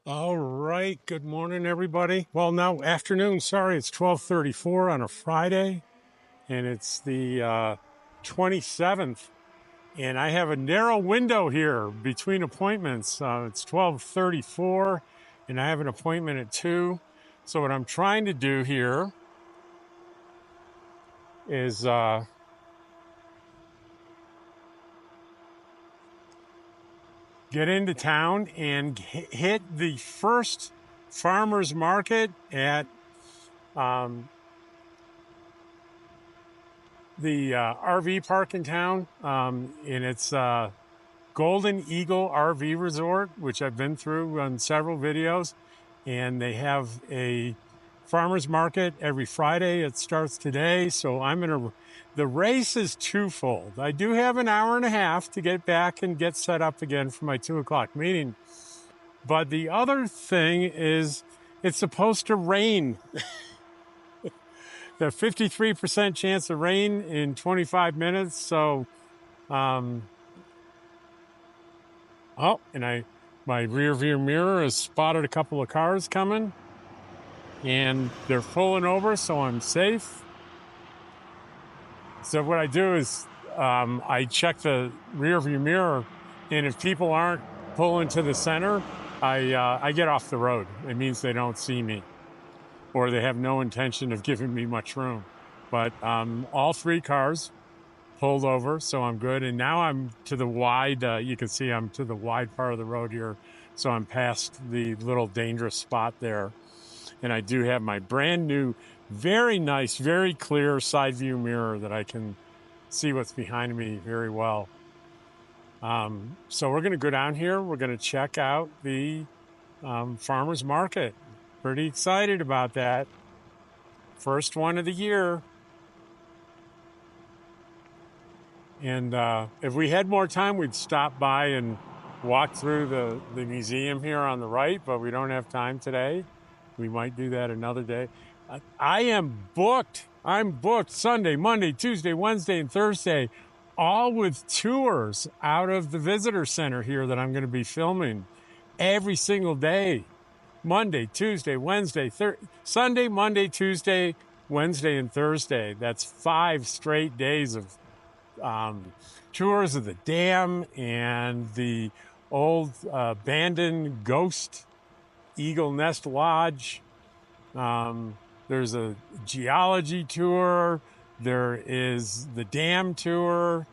All right. Good morning, everybody. Well, now afternoon. Sorry, it's 12:34 on a Friday, and it's the 27th. And I have a narrow window here between appointments. It's 12:34, and I have an appointment at 2. So what I'm trying to do here is get into town and hit the first farmers market at um, the RV park in town, and it's Golden Eagle RV Resort, which I've been through on several videos, and they have a farmers market every Friday. It starts today, so the race is twofold. I do have an hour and a half to get back and get set up again for my 2 o'clock meeting, but the other thing is it's supposed to rain. The 53% chance of rain in 25 minutes. So, and my rear view mirror has spotted a couple of cars coming and they're pulling over, so I'm safe. So what I do is, I check the rear view mirror, and if people aren't pulling to the center, I get off the road. It means they don't see me, or they have no intention of giving me much room. But all three cars pulled over, so I'm good. And now I'm to the wide, you can see I'm to the wide part of the road here. So I'm past the little dangerous spot there. And I do have my brand new, very nice, very clear side view mirror that I can see what's behind me very well. So we're going to go down here. We're going to check out the farmer's market. Pretty excited about that. First one of the year. And if we had more time, we'd stop by and walk through the museum here on the right, but we don't have time today. We might do that another day. I am booked. I'm booked Sunday, Monday, Tuesday, Wednesday, and Thursday, all with tours out of the visitor center here that I'm going to be filming every single day. Monday, Tuesday, Wednesday, Sunday, Monday, Tuesday, Wednesday, and Thursday. That's 5 straight days of tours of the dam and the old abandoned ghost Eagle Nest Lodge. There's a geology tour. There is the dam tour.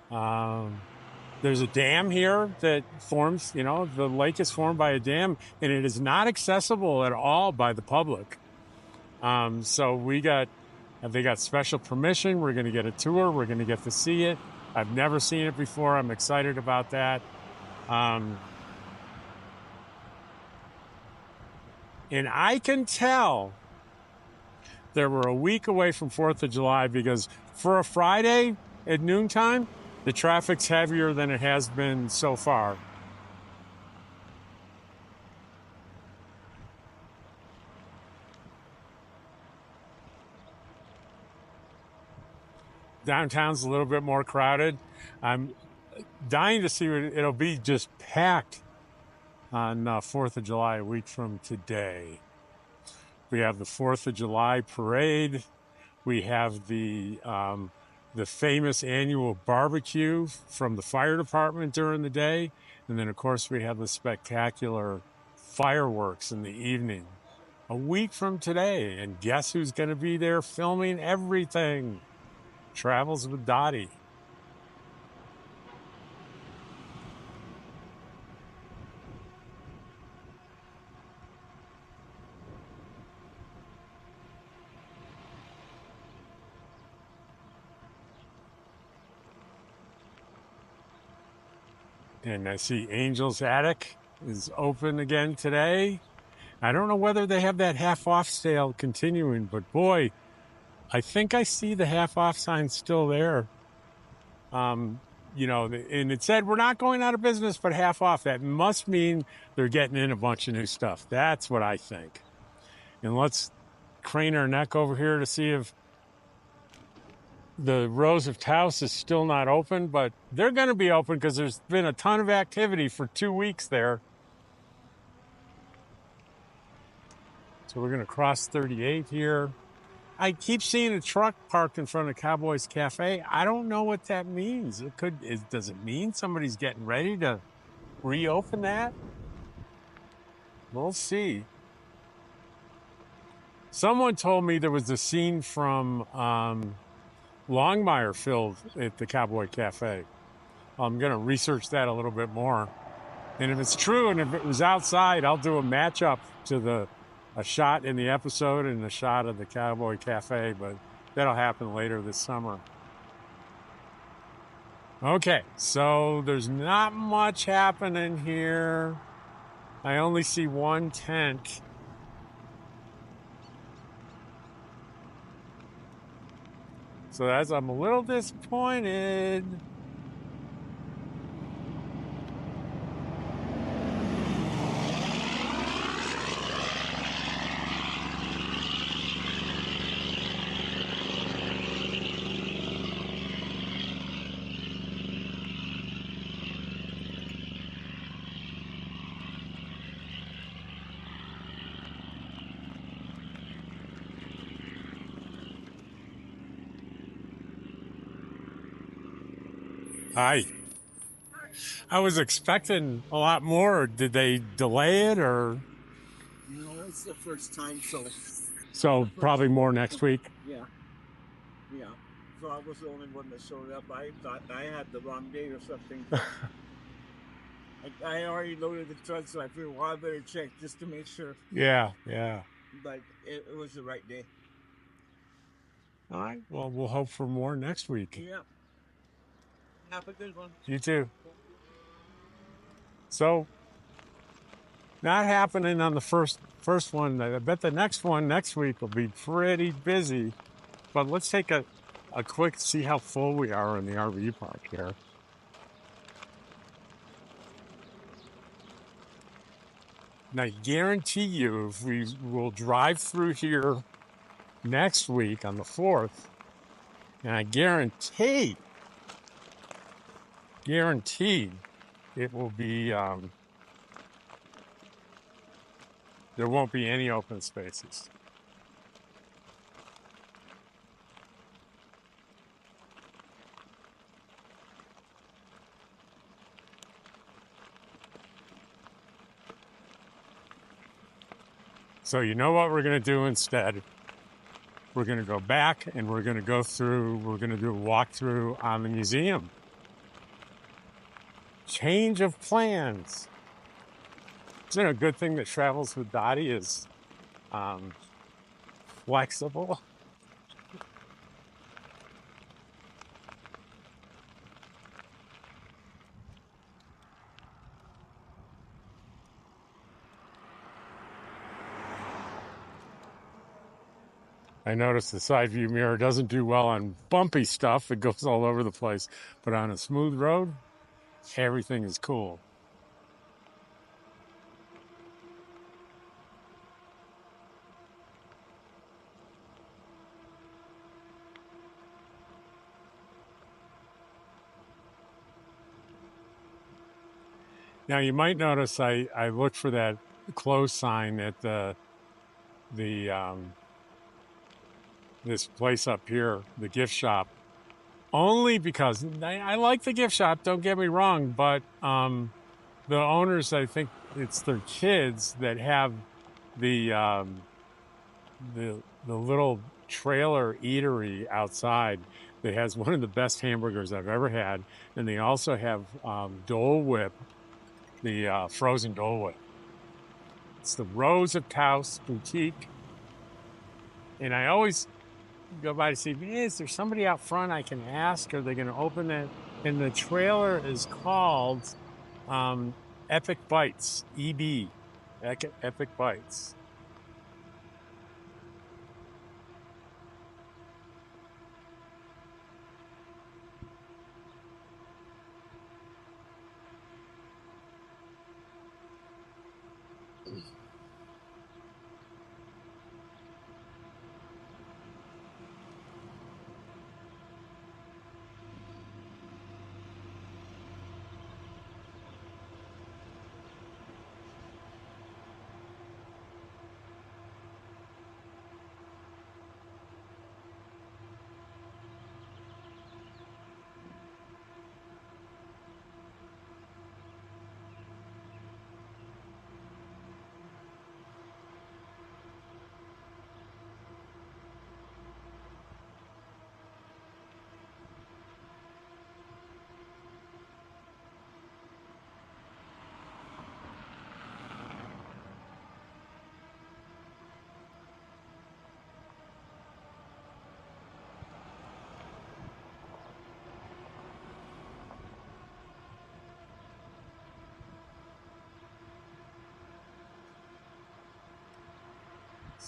There's a dam here that forms, the lake is formed by a dam, and it is not accessible at all by the public. So they got special permission. We're going to get a tour. We're going to get to see it. I've never seen it before. I'm excited about that. And I can tell that we're a week away from 4th of July because for a Friday at noontime, the traffic's heavier than it has been so far. Downtown's a little bit more crowded. I'm dying to see what it'll be just packed on 4th of July, a week from today. We have the 4th of July parade. We have the famous annual barbecue from the fire department during the day. And then, of course, we have the spectacular fireworks in the evening. A week from today. And guess who's going to be there filming everything? Travels with Dottie. And I see Angel's Attic is open again today. I don't know whether they have that half-off sale continuing, but boy, I think I see the half-off sign still there. And it said, we're not going out of business, but half off. That must mean they're getting in a bunch of new stuff. That's what I think. And let's crane our neck over here to see if the Rose of Taos is still not open, but they're going to be open because there's been a ton of activity for 2 weeks there. So we're going to cross 38 here. I keep seeing a truck parked in front of Cowboys Cafe. I don't know what that means. Does it mean somebody's getting ready to reopen that? We'll see. Someone told me there was a scene from Longmire filmed at the Cowboy Cafe. I'm going to research that a little bit more. And if it's true and if it was outside, I'll do a matchup to a shot in the episode and a shot of the Cowboy Cafe, but that'll happen later this summer. Okay, so there's not much happening here. I only see one tent. So I'm a little disappointed. Hi. I was expecting a lot more. Did they delay it or? No, it's the first time, so. So probably more next week. Yeah. Yeah. So I was the only one that showed up. I thought I had the wrong date or something. I already loaded the truck, so I figured, well, I better check just to make sure. Yeah. But it was the right day. All right. Well, we'll hope for more next week. Yeah. Have a good one. You too. So, not happening on the first one. I bet the next one next week will be pretty busy. But let's take a quick see how full we are in the RV park here. And I guarantee you, if we will drive through here next week on the 4th, and I guaranteed it will be, there won't be any open spaces. So you know what we're going to do instead? We're going to go back and we're going to do a walkthrough on the museum. Change of plans. Isn't it a good thing that Travels with Dottie is flexible? I noticed the side view mirror doesn't do well on bumpy stuff. It goes all over the place. But on a smooth road, everything is cool. Now you might notice I looked for that close sign at this place up here, the gift shop, only because I like the gift shop. Don't get me wrong, but the owners, I think it's their kids that have the little trailer eatery outside that has one of the best hamburgers I've ever had, and they also have Dole Whip, the frozen Dole Whip. It's the Rose of Taos Boutique, and I always go by to see, is there somebody out front I can ask? Are they going to open it? And the trailer is called Epic Bites, EB, Epic Bites.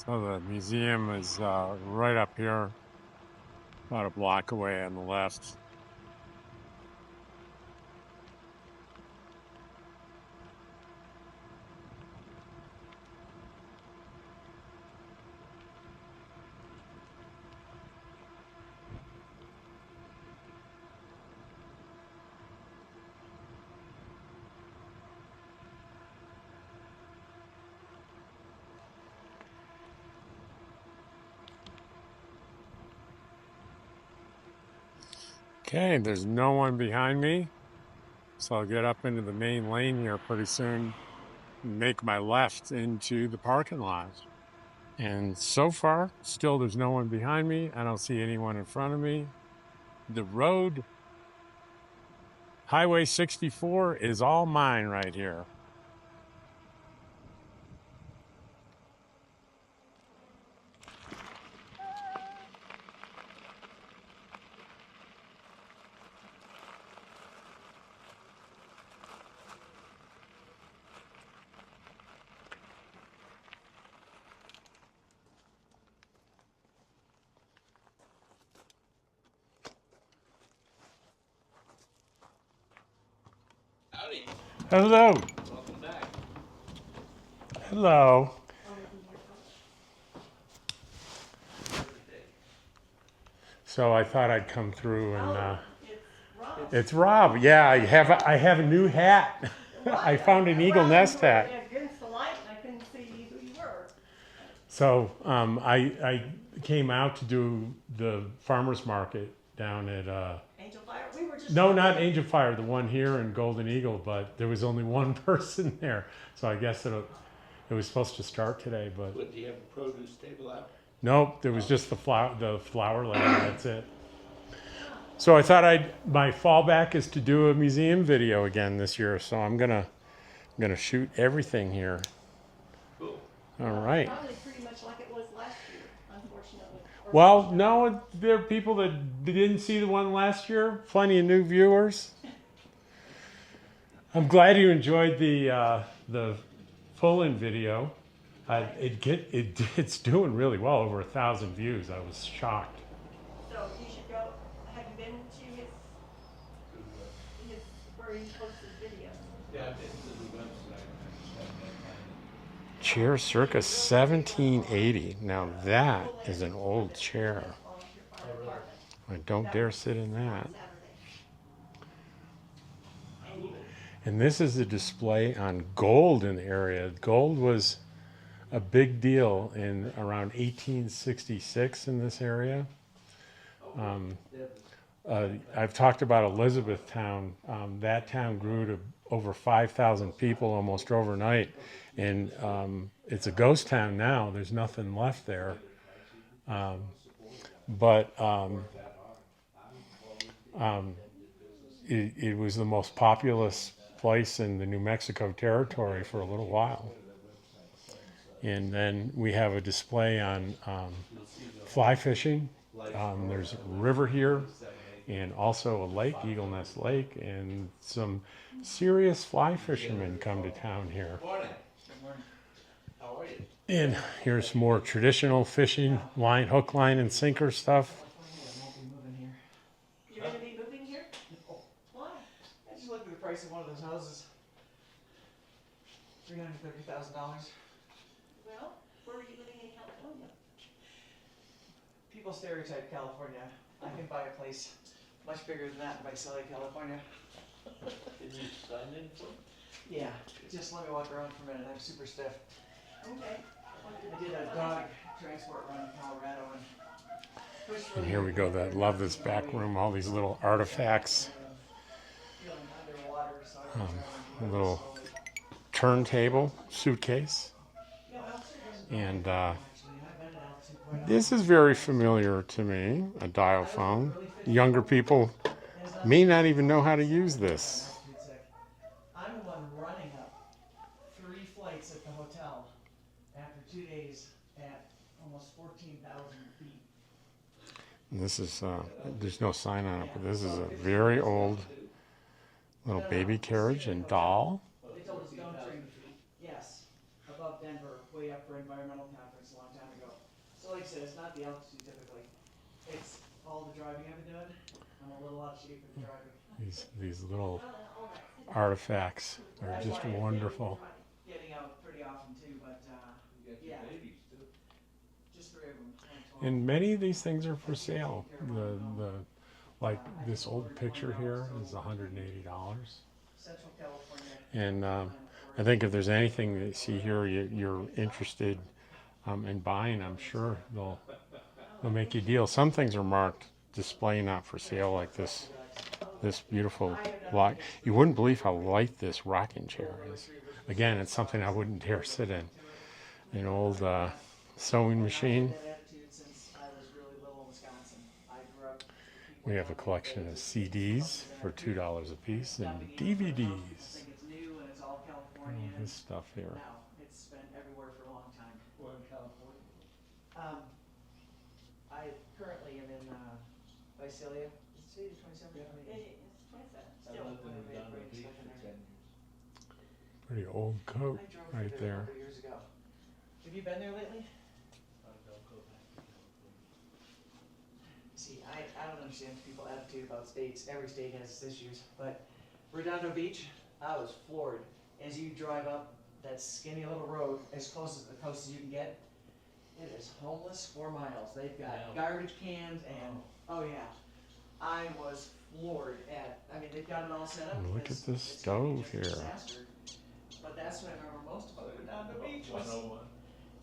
So the museum is right up here, about a block away on the left. Okay, there's no one behind me, so I'll get up into the main lane here pretty soon, make my left into the parking lot. And so far, still there's no one behind me. I don't see anyone in front of me. The road, Highway 64, is all mine right here. Howdy. Hello. Welcome back. Hello. So I thought I'd come through and it's Rob. Yeah, I have a new hat. I found an eagle nest hat. Against the light, and I couldn't see who you were. So I came out to do the farmers market down at Angel Fire. We were just no, not Angel Fire, the one here in Golden Eagle, but there was only one person there. So I guess it was supposed to start today, but What, do you have a produce table out? nope, there was just the flower land. That's it. So I thought my fallback is to do a museum video again this year. So I'm gonna shoot everything here. Cool. All right. probably pretty much like it was last year, unfortunately. Well, no, there are people that didn't see the one last year. Plenty of new viewers. I'm glad you enjoyed the pull-in video. It's doing really well, over 1,000 views. I was shocked. So you should go. Have you been to his where he posts his videos? Yeah, I've been to the website. I just haven't had time. Chair circa 1780. Now that is an old chair. I don't dare sit in that. And this is a display on gold in the area. Gold was a big deal in around 1866 in this area. I've talked about Elizabethtown. That town grew to over 5,000 people almost overnight. And it's a ghost town now. There's nothing left there. But it was the most populous place in the New Mexico territory for a little while. And then we have a display on fly fishing. There's a river here and also a lake, Eagle Nest Lake, and some serious fly fishermen come to town here. Morning. Good morning. How are you? And here's more traditional fishing, line, hook, line, and sinker stuff. You're going to be moving here? Why? I just looked at the price of one of those houses. $330,000. Well, where are you living in California? People stereotype California. I can buy a place much bigger than that in Visalia, California. Did you sign in for it? Yeah, just let me walk around for a minute. I'm super stiff. Okay. I did a dog transport run in Colorado and pushed And really here we go. hard. That love this back room. All these little artifacts. Feeling underwater, so I was A driving little slowly. turntable, suitcase. Yeah, altitude doesn't And actually. I've been at altitude quite this is very familiar to me, a dial phone. Younger people may not even know how to use this. I'm the one running up 3 flights at the hotel after 2 days at almost 14,000 feet. And this is, there's no sign on it, but this is a very old little baby carriage and doll. They told us don't drink. Yes, above above Denver, way up for environmental conference a long time ago. So like I said, it's not the altitude typically. It's all the driving I've been doing. I'm a little out of shape for the driving. These little artifacts are just wonderful. Getting out pretty often too, but You got your yeah, babies too. just 3 of them. And many of these things are for sale. Like this old picture here is $180. Central California. And I think if there's anything that you see here you're interested in buying, I'm sure they'll make you a deal. Some things are marked display not for sale, like this beautiful block. You wouldn't believe how light this rocking chair is. Again, it's something I wouldn't dare sit in. An old sewing machine. We have a collection of CDs for $2 a piece and DVDs. All this stuff here. It's been everywhere for a long time. Well, in California. I currently am in Visalia. Is it 27? It's 27, I still. lived in Redondo Beach for 10 years. Pretty old coat I drove right through there a there. couple years ago. Have you been there lately? Don't go back to California. See, I don't understand people's attitude about states. Every state has its issues. But Redondo Beach, I was floored. As you drive up that skinny little road, as close as the coast as you can get, it is homeless 4 miles. They've got garbage cans and, oh yeah. I was floored at, I mean, they've got it all set up. And look at because this it's gonna be stove just a here. disaster. But that's what I remember most about Redondo Beach was, 101.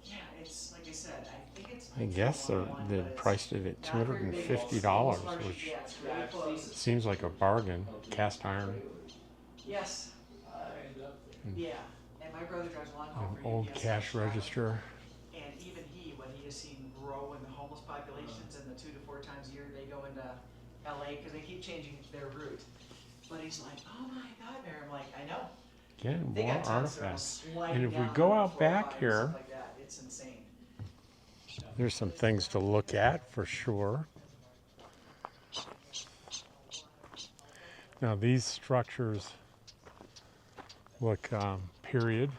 yeah, it's, like I said, I think it's. I guess they 101, but priced it at not very big. $250, Most which yeah, it's really close. seems like a bargain. Cast iron, Yes, I ended up there. yeah, and my brother drives long haul an for old UPS cash Chicago. register. And even he, when he has seen grow in the homeless populations and the 2 to 4 times a year they go into LA, because they keep changing their route. But he's like, oh my God, Mayor, I'm like, I know. Again, They more got tons that are artifacts. sliding And if we down go on out 4 or back 5 and here, stuff like that. It's insane. there's some things to look at for sure. Now these structures look period.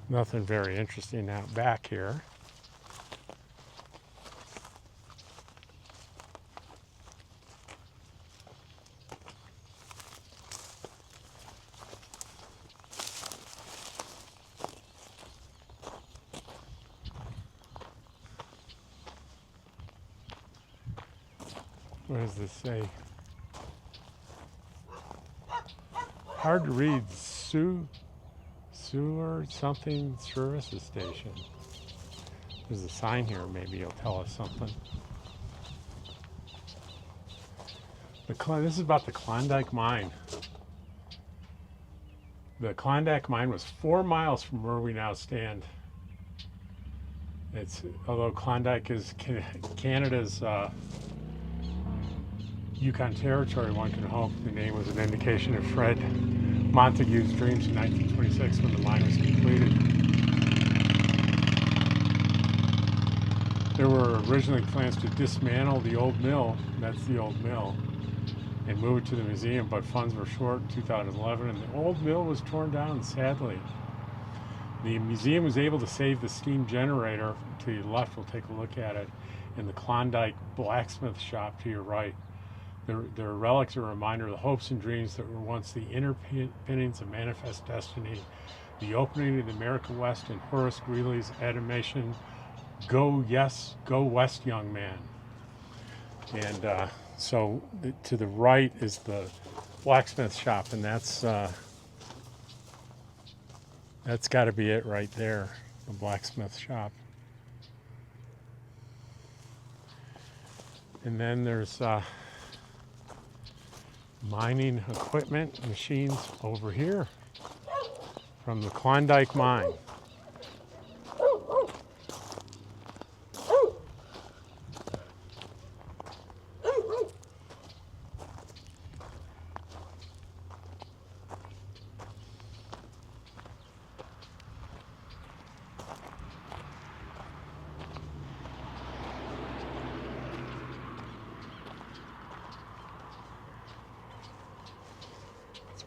Nothing very interesting out back here. What does this say? Hard to read. Sewer something services station. There's a sign here, maybe it'll tell us something. This is about the Klondike Mine. The Klondike Mine was 4 miles from where we now stand. Although Klondike is Canada's Yukon Territory, one can hope the name was an indication of Fred Montague's dreams in 1926 when the mine was completed. There were originally plans to dismantle the old mill, that's the old mill, and move it to the museum, but funds were short in 2011 and the old mill was torn down, sadly. The museum was able to save the steam generator. To your left, we'll take a look at it, and the Klondike blacksmith shop to your right. Their relics are a reminder of the hopes and dreams that were once the underpinnings of Manifest Destiny. The opening of the America West and Horace Greeley's animation, Go West, Young Man. And so to the right is the blacksmith shop, and that's got to be it right there, the blacksmith shop. And then there's mining equipment, machines over here from the Klondike Mine.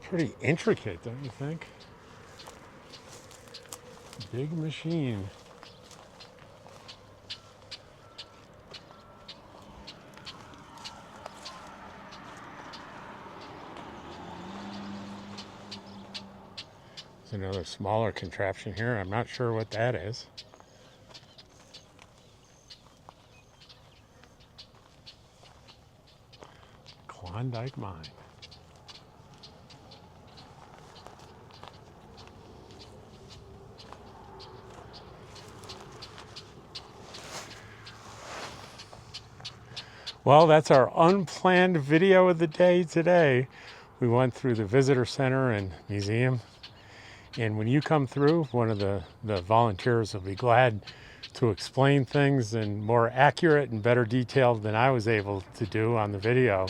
Pretty intricate, don't you think? Big machine. There's another smaller contraption here. I'm not sure what that is. Klondike Mine. Well, that's our unplanned video of the day today. We went through the visitor center and museum. And when you come through, one of the volunteers will be glad to explain things in more accurate and better detail than I was able to do on the video.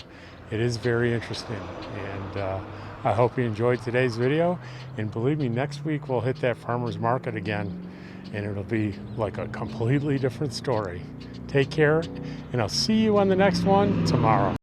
It is very interesting. And I hope you enjoyed today's video. And believe me, next week we'll hit that farmer's market again. And it'll be like a completely different story. Take care, and I'll see you on the next one tomorrow.